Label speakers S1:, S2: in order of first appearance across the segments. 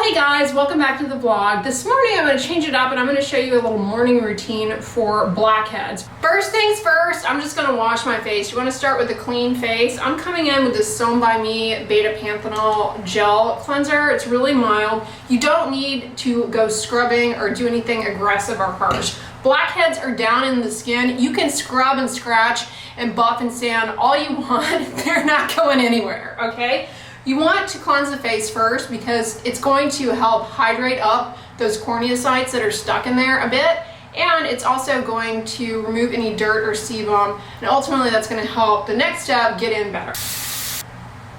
S1: Hey guys, welcome back to the vlog. This morning I'm going to change it up and I'm going to show you a little morning routine for blackheads. First things first, I'm just going to wash my face. You want to start with a clean face. I'm coming in with this Sewn by Me Beta Panthenol Gel Cleanser. It's really mild. You don't need to go scrubbing or do anything aggressive or harsh. Blackheads are down in the skin. You can scrub and scratch and buff and sand all you want. They're not going anywhere, okay? You want to cleanse the face first because it's going to help hydrate up those corneocytes that are stuck in there a bit, and it's also going to remove any dirt or sebum, and ultimately that's going to help the next step get in better.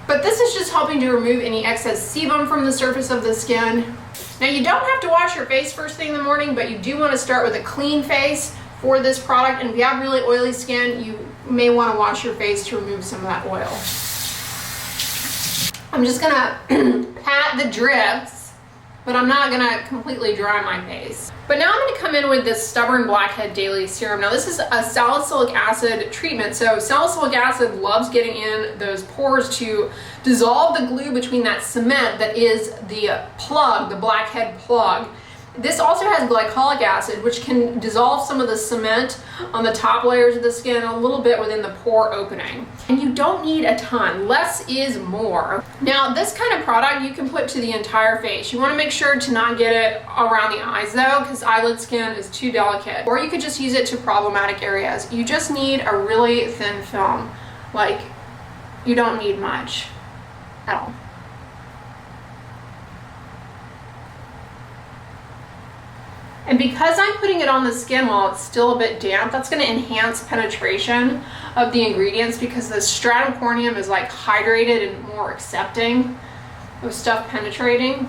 S1: But this is just helping to remove any excess sebum from the surface of the skin. Now you don't have to wash your face first thing in the morning, but you do want to start with a clean face for this product, and if you have really oily skin, you may want to wash your face to remove some of that oil. I'm just gonna pat the drifts, but I'm not gonna completely dry my face. But now I'm gonna come in with this Stubborn Blackhead Daily Serum. Now this is a salicylic acid treatment. So salicylic acid loves getting in those pores to dissolve the glue between that cement that is the plug, the blackhead plug. This also has glycolic acid, which can dissolve some of the cement on the top layers of the skin a little bit within the pore opening. And you don't need a ton. Less is more. Now, this kind of product you can put to the entire face. You want to make sure to not get it around the eyes though, because eyelid skin is too delicate. Or you could just use it to problematic areas. You just need a really thin film. Like, you don't need much at all. And because I'm putting it on the skin while it's still a bit damp, that's going to enhance penetration of the ingredients because the stratum corneum is like hydrated and more accepting of stuff penetrating.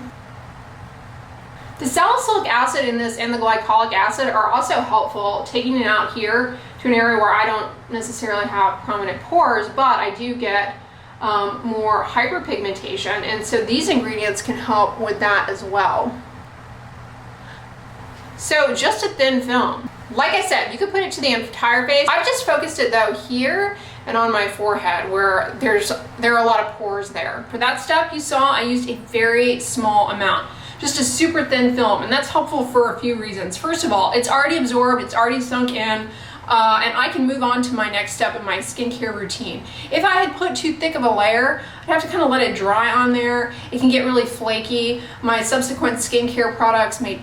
S1: The salicylic acid in this and the glycolic acid are also helpful, taking it out here to an area where I don't necessarily have prominent pores, but I do get more hyperpigmentation, and so these ingredients can help with that as well. So just a thin film. Like I said, you could put it to the entire face. I've just focused it though here and on my forehead where there are a lot of pores there. For that step you saw, I used a very small amount, just a super thin film, and that's helpful for a few reasons. First of all, it's already absorbed, it's already sunk in, and I can move on to my next step in my skincare routine. If I had put too thick of a layer, I'd have to kind of let it dry on there. It can get really flaky. My subsequent skincare products may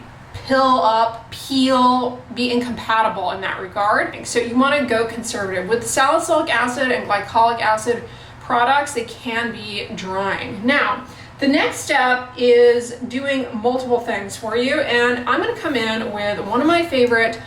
S1: pill up, peel, be incompatible in that regard. So you want to go conservative. With salicylic acid and glycolic acid products, they can be drying. Now, the next step is doing multiple things for you, and I'm going to come in with one of my favorite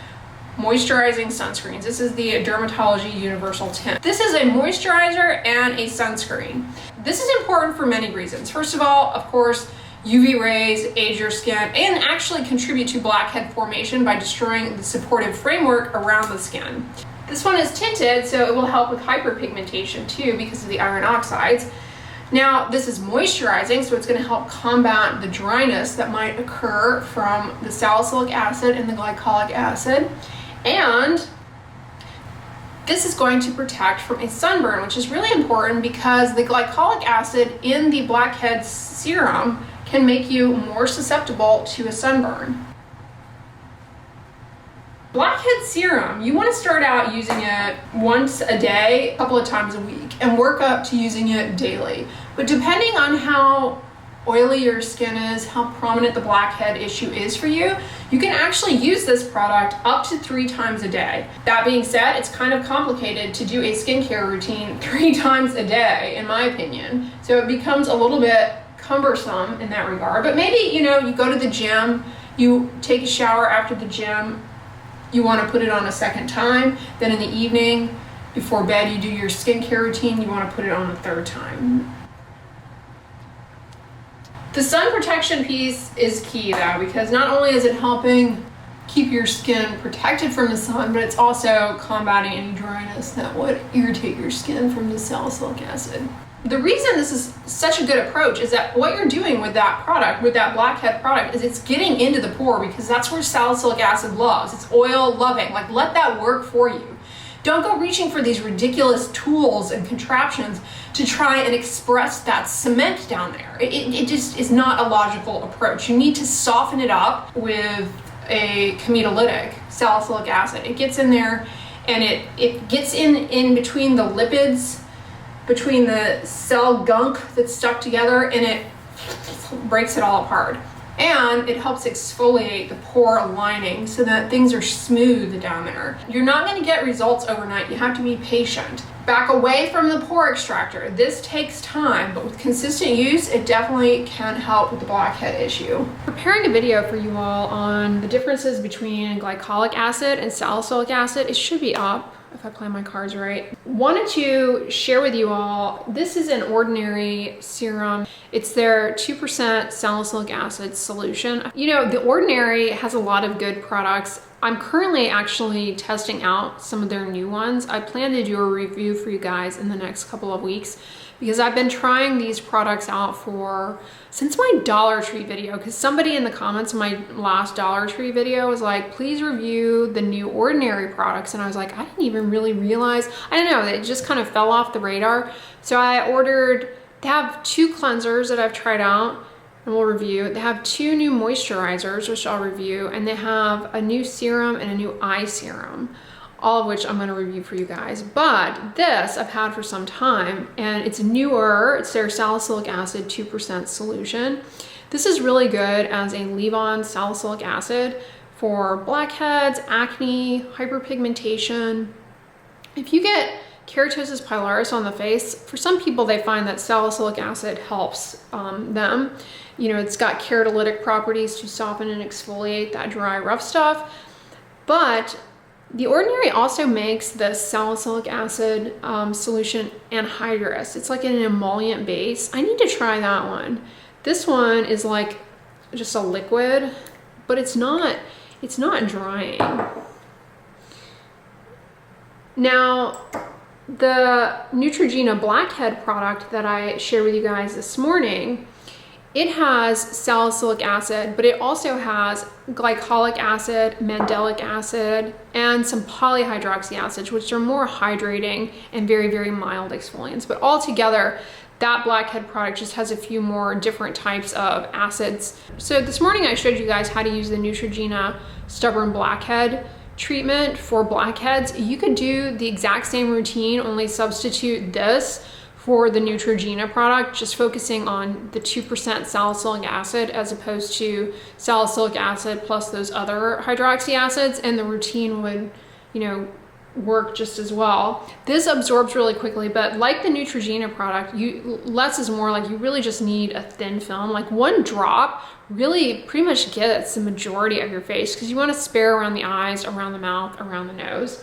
S1: moisturizing sunscreens. This is the Dermatology Universal Tint. This is a moisturizer and a sunscreen. This is important for many reasons. First of all, of course, UV rays age your skin and actually contribute to blackhead formation by destroying the supportive framework around the skin. This one is tinted, so it will help with hyperpigmentation too because of the iron oxides. Now, this is moisturizing, so it's going to help combat the dryness that might occur from the salicylic acid and the glycolic acid. And this is going to protect from a sunburn, which is really important because the glycolic acid in the blackhead serum can make you more susceptible to a sunburn. Blackhead serum, you want to start out using it once a day, a couple of times a week, and work up to using it daily. But depending on how oily your skin is, how prominent the blackhead issue is for you, you can actually use this product up to 3 times a day. That being said, it's kind of complicated to do a skincare routine 3 times a day, in my opinion. So it becomes a little bit cumbersome in that regard. But maybe, you go to the gym, you take a shower after the gym, you want to put it on a second time, then in the evening, before bed, you do your skincare routine, you want to put it on a 3rd time. The sun protection piece is key though, because not only is it helping keep your skin protected from the sun, but it's also combating any dryness that would irritate your skin from the salicylic acid. The reason this is such a good approach is that what you're doing with that product, with that blackhead product, is it's getting into the pore because that's where salicylic acid loves. It's oil loving. Like, let that work for you. Don't go reaching for these ridiculous tools and contraptions to try and express that cement down there. It just is not a logical approach. You need to soften it up with a chemitolytic, salicylic acid. It gets in there and it gets in between the lipids, between the cell gunk that's stuck together, and it breaks it all apart. And it helps exfoliate the pore lining so that things are smooth down there. You're not going to get results overnight. You have to be patient. Back away from the pore extractor. This takes time, but with consistent use, it definitely can help with the blackhead issue. Preparing a video for you all on the differences between glycolic acid and salicylic acid. It should be up if I play my cards right. Wanted to share with you all, this is an ordinary serum. It's their 2% salicylic acid solution. You know, the Ordinary has a lot of good products. I'm currently actually testing out some of their new ones. I plan to do a review for you guys in the next couple of weeks because I've been trying these products out since my Dollar Tree video, because somebody in the comments of my last Dollar Tree video was like, please review the new Ordinary products. And I was like, I didn't even really realize, I don't know, it just kind of fell off the radar. So I ordered, they have 2 cleansers that I've tried out and we'll review. They have 2 new moisturizers, which I'll review, and they have a new serum and a new eye serum, all of which I'm going to review for you guys. But this I've had for some time and it's newer. It's their salicylic acid 2% solution. This is really good as a leave-on salicylic acid for blackheads, acne, hyperpigmentation. If you get keratosis pilaris on the face, for some people they find that salicylic acid helps them. You know, it's got keratolytic properties to soften and exfoliate that dry, rough stuff. But the Ordinary also makes the salicylic acid solution anhydrous. It's like an emollient base. I need to try that one. This one is like just a liquid, but it's not drying. Now, the Neutrogena Blackhead product that I shared with you guys this morning, it has salicylic acid, but it also has glycolic acid, mandelic acid, and some polyhydroxy acids, which are more hydrating and very, very mild exfoliants. But altogether, that Blackhead product just has a few more different types of acids. So this morning I showed you guys how to use the Neutrogena Stubborn Blackhead treatment for blackheads. You could do the exact same routine, only substitute this for the Neutrogena product, just focusing on the 2% salicylic acid as opposed to salicylic acid plus those other hydroxy acids, and the routine would, you know, work just as well. This absorbs really quickly, but like the Neutrogena product, less is more. Like, you really just need a thin film. Like, 1 drop really pretty much gets the majority of your face, because you want to spare around the eyes, around the mouth, around the nose.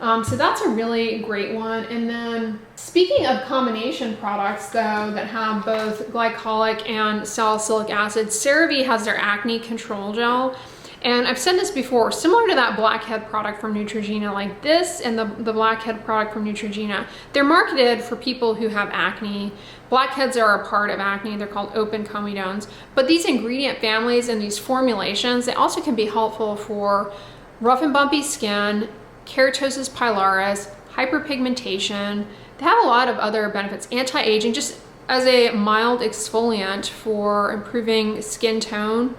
S1: So that's a really great one. And then speaking of combination products though that have both glycolic and salicylic acid, CeraVe has their acne control gel. And I've said this before, similar to that Blackhead product from Neutrogena, like this and the Blackhead product from Neutrogena, they're marketed for people who have acne. Blackheads are a part of acne. They're called open comedones. But these ingredient families and these formulations, they also can be helpful for rough and bumpy skin, keratosis pilaris, hyperpigmentation. They have a lot of other benefits. Anti-aging, just as a mild exfoliant for improving skin tone.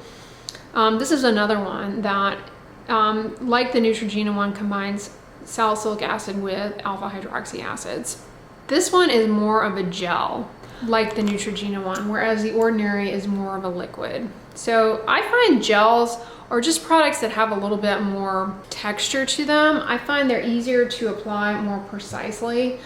S1: This is another one that, like the Neutrogena one, combines salicylic acid with alpha hydroxy acids. This one is more of a gel, like the Neutrogena one, whereas the Ordinary is more of a liquid. So I find gels, or just products that have a little bit more texture to them, I find they're easier to apply more precisely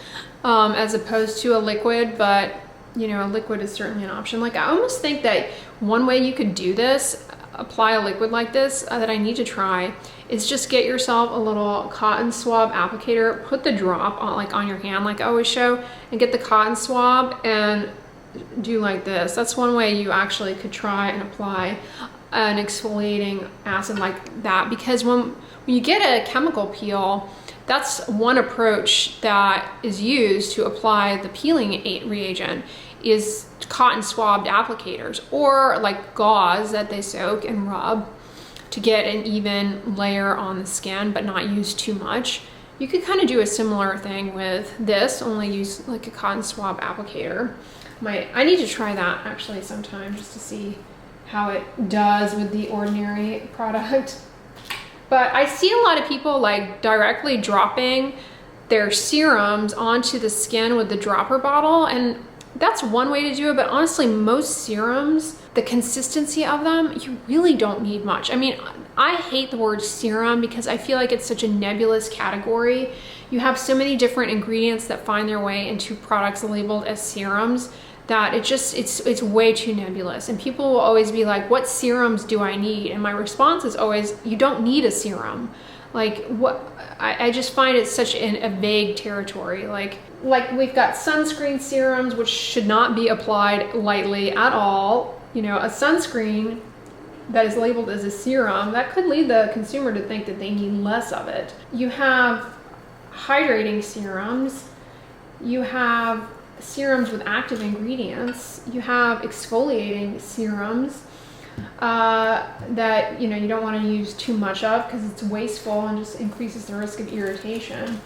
S1: as opposed to a liquid. But you know, a liquid is certainly an option. Like, I almost think that one way you could do this, apply a liquid like this, that I need to try, is just get yourself a little cotton swab applicator, put the drop on your hand like I always show, and get the cotton swab and do like this. That's one way you actually could try and apply an exfoliating acid like that, because when you get a chemical peel, that's one approach that is used to apply the peeling reagent, is cotton swabbed applicators, or like gauze that they soak and rub to get an even layer on the skin but not use too much. You could kind of do a similar thing with this, only use like a cotton swab applicator. I need to try that actually sometime just to see how it does with the ordinary product. But I see a lot of people like directly dropping their serums onto the skin with the dropper bottle, and that's one way to do it. But honestly, most serums, the consistency of them, you really don't need much. I mean, I hate the word serum because I feel like it's such a nebulous category. You have so many different ingredients that find their way into products labeled as serums that it's way too nebulous. And people will always be like, what serums do I need? And my response is always, you don't need a serum. Like, what? I just find it such a vague territory. Like we've got sunscreen serums, which should not be applied lightly at all. You know, a sunscreen that is labeled as a serum, that could lead the consumer to think that they need less of it. You have hydrating serums. You have serums with active ingredients. You have exfoliating serums that, you know, you don't want to use too much of because it's wasteful and just increases the risk of irritation.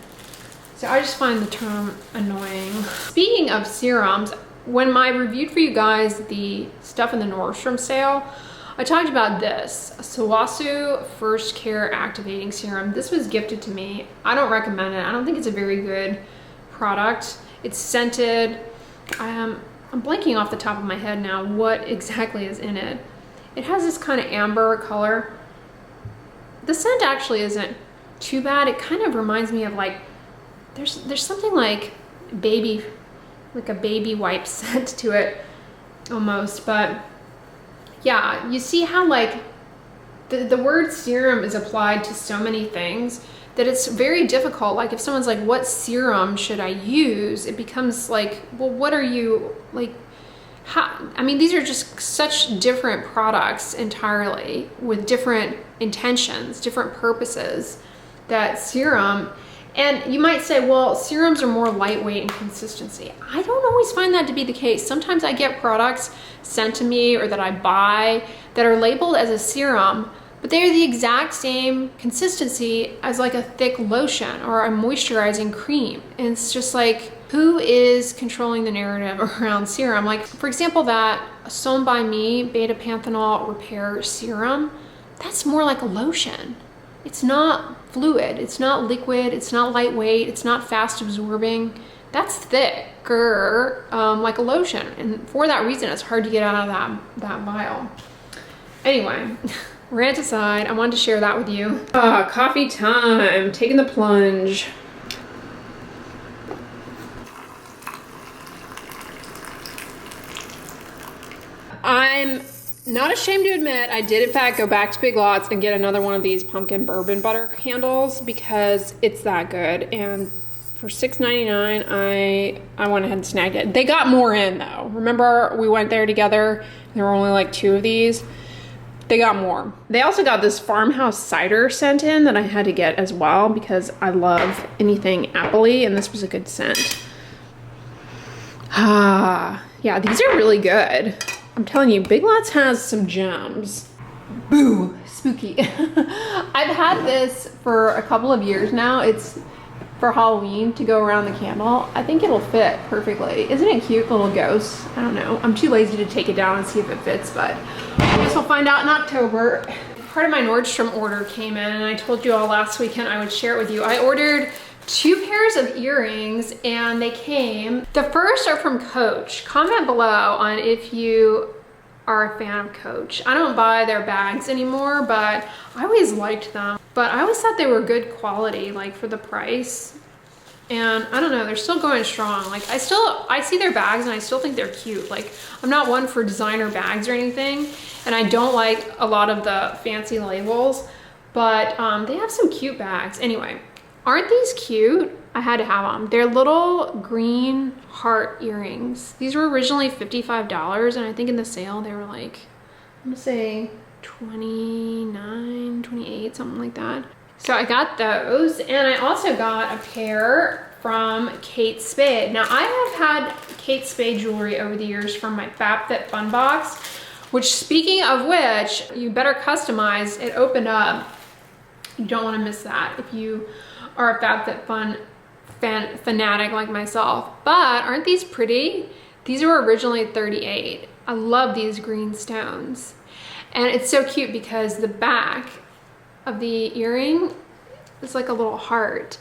S1: So I just find the term annoying. Speaking of serums, when I reviewed for you guys the stuff in the Nordstrom sale, I talked about this, Sawasu First Care Activating Serum. This was gifted to me. I don't recommend it. I don't think it's a very good product. It's scented. I'm blanking off the top of my head now what exactly is in it. It has this kind of amber color. The scent actually isn't too bad. It kind of reminds me of like, there's something like a baby wipe scent to it almost. But yeah, you see how like the word serum is applied to so many things that it's very difficult. Like if someone's like, what serum should I use? It becomes like, well, what are you like, how, I mean, these are just such different products entirely with different intentions, different purposes, that serum. And you might say, well, serums are more lightweight in consistency. I don't always find that to be the case. Sometimes I get products sent to me or that I buy that are labeled as a serum, but they are the exact same consistency as like a thick lotion or a moisturizing cream. And it's just like, who is controlling the narrative around serum? Like, for example, that Sewn by Me beta panthenol repair serum, that's more like a lotion. It's not fluid, it's not liquid, it's not lightweight, it's not fast absorbing. That's thicker, like a lotion. And for that reason, it's hard to get out of that vial. Anyway, rant aside, I wanted to share that with you. Coffee time, taking the plunge. I'm not ashamed to admit I did in fact go back to Big Lots and get another one of these pumpkin bourbon butter candles because it's that good. And for $6.99, I went ahead and snagged it. They got more in though. Remember we went there together? There were only like 2 of these. They got more. They also got this farmhouse cider scent in that I had to get as well because I love anything appley, and this was a good scent. Yeah, these are really good. I'm telling you, Big Lots has some gems. Boo, spooky. I've had this for a couple of years now. It's for Halloween to go around the candle. I think it'll fit perfectly. Isn't it cute, little ghost? I don't know. I'm too lazy to take it down and see if it fits, but I guess we'll find out in October. Part of my Nordstrom order came in, and I told you all last weekend I would share it with you. I ordered 2 pairs of earrings and they came. The first are from Coach. Comment below on if you are a fan of Coach. I don't buy their bags anymore, but I always liked them. But I always thought they were good quality, like for the price. And I don't know, they're still going strong. Like I see their bags and I still think they're cute. Like I'm not one for designer bags or anything, and I don't like a lot of the fancy labels, but they have some cute bags. Anyway, aren't these cute? I had to have them. They're little green heart earrings. These were originally $55, and I think in the sale they were like, I'm gonna say 29, 28, something like that. So I got those, and I also got a pair from Kate Spade. Now I have had Kate Spade jewelry over the years from my FabFitFun box, which, speaking of which, you better customize. It opened up. You don't want to miss that. If you or a FabFitFun fanatic like myself. But aren't these pretty? These were originally $38. I love these green stones. And it's so cute because the back of the earring is like a little heart.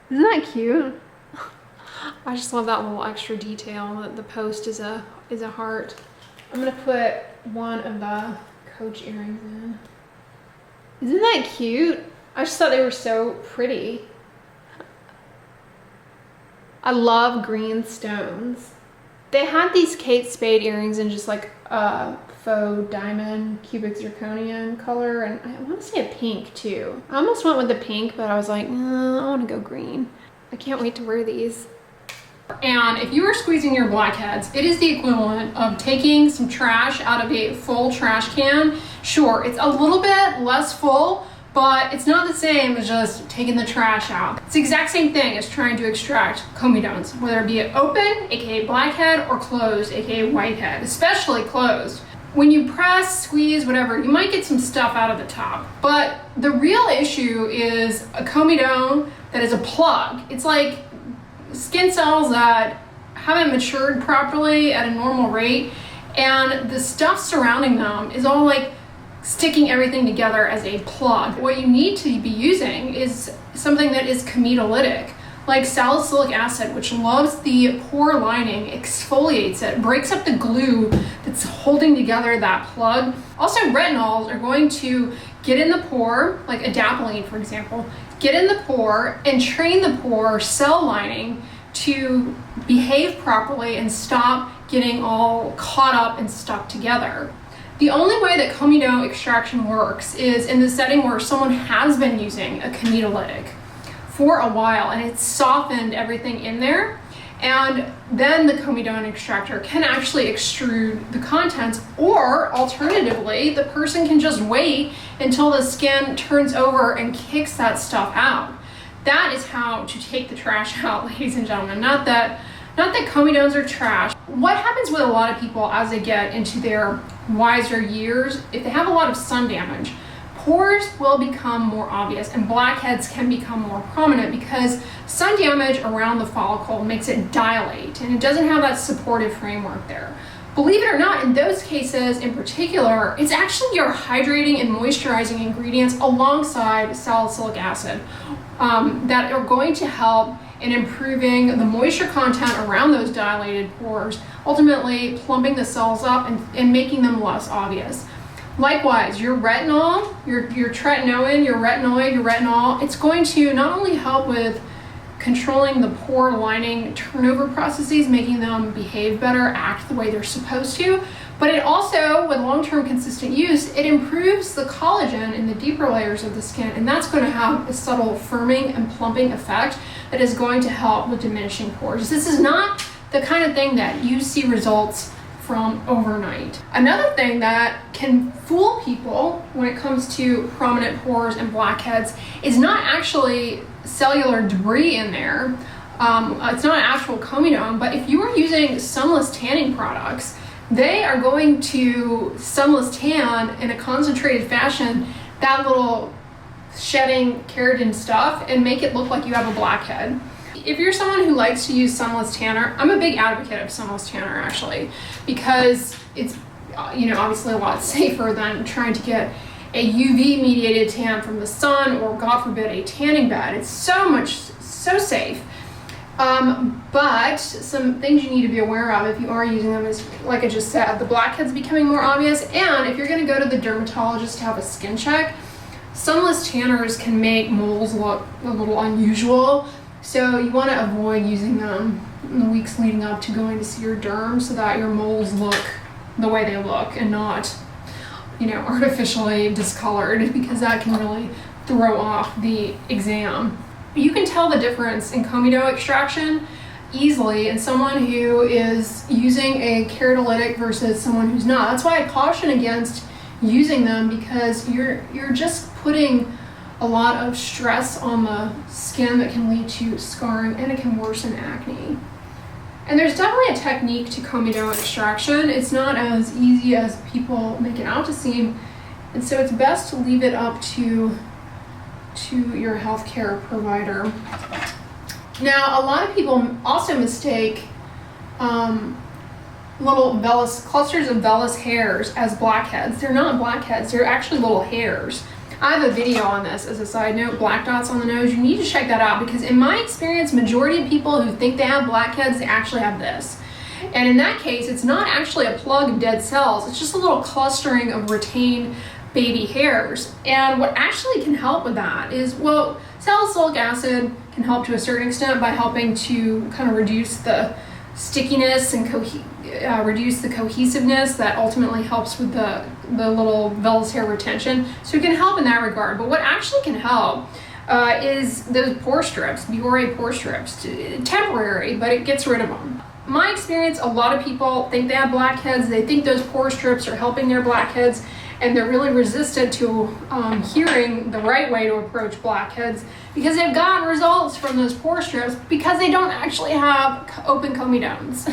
S1: Isn't that cute? I just love that little extra detail that the post is a heart. I'm gonna put one of the Coach earrings in. Isn't that cute? I just thought they were so pretty. I love green stones. They had these Kate Spade earrings in just like a faux diamond cubic zirconium color, and I want to say a pink too. I almost went with the pink, but I was like, I want to go green. I can't wait to wear these. And if you are squeezing your blackheads, it is the equivalent of taking some trash out of a full trash can. Sure, it's a little bit less full, but it's not the same as just taking the trash out. It's the exact same thing as trying to extract comedones, whether it be open, aka blackhead, or closed, aka whitehead, especially closed. When you press, squeeze, whatever, you might get some stuff out of the top. But the real issue is a comedone that is a plug. It's like skin cells that haven't matured properly at a normal rate, and the stuff surrounding them is all like sticking everything together as a plug. What you need to be using is something that is comedolytic, like salicylic acid, which loves the pore lining, exfoliates it, breaks up the glue that's holding together that plug. Also, retinols are going to get in the pore, like adapalene, for example, get in the pore and train the pore cell lining to behave properly and stop getting all caught up and stuck together. The only way that comedone extraction works is in the setting where someone has been using a comedolytic for a while and it's softened everything in there, and then the comedone extractor can actually extrude the contents, or alternatively, the person can just wait until the skin turns over and kicks that stuff out. That is how to take the trash out, ladies and gentlemen. Not that comedones are trash. What happens with a lot of people as they get into their wiser years, if they have a lot of sun damage, pores will become more obvious and blackheads can become more prominent because sun damage around the follicle makes it dilate and it doesn't have that supportive framework there. Believe it or not, in those cases in particular, it's actually your hydrating and moisturizing ingredients alongside salicylic acid that are going to help in improving the moisture content around those dilated pores, ultimately plumping the cells up and making them less obvious. Likewise, your retinol, your tretinoin, your retinoid, your retinol, it's going to not only help with controlling the pore lining turnover processes, making them behave better, act the way they're supposed to, but it also, with long-term consistent use, it improves the collagen in the deeper layers of the skin, and that's going to have a subtle firming and plumping effect that is going to help with diminishing pores. This is not the kind of thing that you see results from overnight. Another thing that can fool people when it comes to prominent pores and blackheads is not actually cellular debris in there. It's not an actual comedone, but if you are using sunless tanning products, they are going to sunless tan in a concentrated fashion that little shedding keratin stuff and make it look like you have a blackhead. If you're someone who likes to use sunless tanner, I'm a big advocate of sunless tanner actually, because it's obviously a lot safer than trying to get a UV mediated tan from the sun or, God forbid, a tanning bed. It's so safe. But some things you need to be aware of if you are using them is, like I just said, the blackheads becoming more obvious, and if you're going to go to the dermatologist to have a skin check, sunless tanners can make moles look a little unusual, so you want to avoid using them in the weeks leading up to going to see your derm so that your moles look the way they look and not, artificially discolored, because that can really throw off the exam. You can tell the difference in comedone extraction easily in someone who is using a keratolytic versus someone who's not. That's why I caution against using them, because you're just putting a lot of stress on the skin that can lead to scarring, and it can worsen acne. And there's definitely a technique to comedone extraction. It's not as easy as people make it out to seem, and so it's best to leave it up to to your healthcare provider. Now, a lot of people also mistake little clusters of vellus hairs as blackheads. They're not blackheads, they're actually little hairs. I have a video on this as a side note, black dots on the nose. You need to check that out because in my experience, majority of people who think they have blackheads, they actually have this. And in that case, it's not actually a plug of dead cells, it's just a little clustering of retained baby hairs. And what actually can help with that is, well, salicylic acid can help to a certain extent by helping to kind of reduce the stickiness and reduce the cohesiveness that ultimately helps with the little vellus hair retention. So it can help in that regard. But what actually can help is those pore strips, Biore pore strips. Temporary, but it gets rid of them. My experience, a lot of people think they have blackheads. They think those pore strips are helping their blackheads, and they're really resistant to hearing the right way to approach blackheads because they've gotten results from those pore strips because they don't actually have open comedones.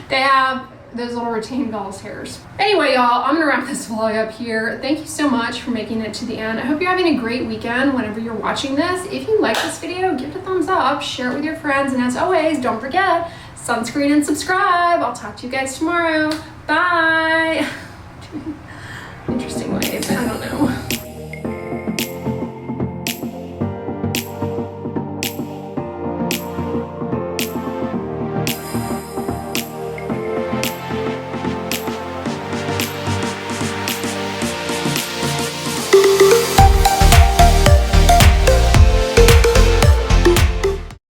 S1: They have those little retained vellus hairs. Anyway, y'all, I'm gonna wrap this vlog up here. Thank you so much for making it to the end. I hope you're having a great weekend whenever you're watching this. If you like this video, give it a thumbs up, share it with your friends, and as always, don't forget, sunscreen and subscribe. I'll talk to you guys tomorrow. Bye. Interesting ways, I don't know.